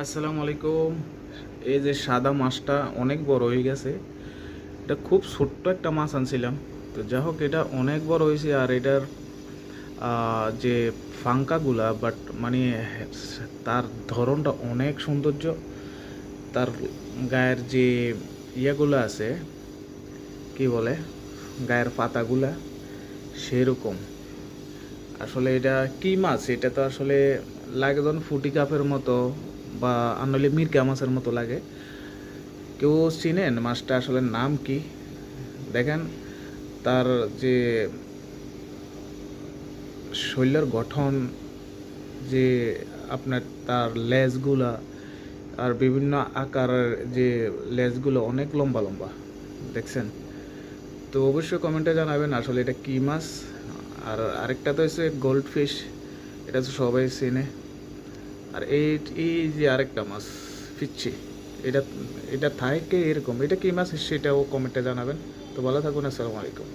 আসসালামু আলাইকুম। এই যে সাদা মাছটা অনেক বড় হয়ে গেছে। এটা খুব ছোট্ট একটা মাছ আনছিলাম, তো যাই হোক এটা অনেক বড় হয়েছে। আর এটার যে ফাঙ্কাগুলা মানে তার ধরনটা অনেক সৌন্দর্য। তার গায়ের যে ইয়েগুলো আছে, কি বলে, গায়ের পাতাগুলা সেরকম। আসলে এটা কি মাছ? এটা তো আসলে লাগে যেন ফুটি কাপের মতো বা আনলে মিরকা মাছের মতো লাগে। কেউ চিনেন মাছটা আসলে নাম কি? দেখেন তার যে শরীরের গঠন, যে আপনার তার লেজগুলা আর বিভিন্ন আকারের যে লেজগুলো অনেক লম্বা লম্বা, দেখছেন? তো অবশ্যই কমেন্টে জানাবেন আসলে এটা কী মাছ। আর আরেকটা তো হচ্ছে গোল্ড ফিশ, এটা তো সবাই চেনে। আর এই যে আরেকটা মাছ পিচ্ছি, এটা এটা থাকে এরকম। এটা কী মাছ সেটাও কমেন্টে জানাবেন। তো ভালো থাকুন, আসসালামু আলাইকুম।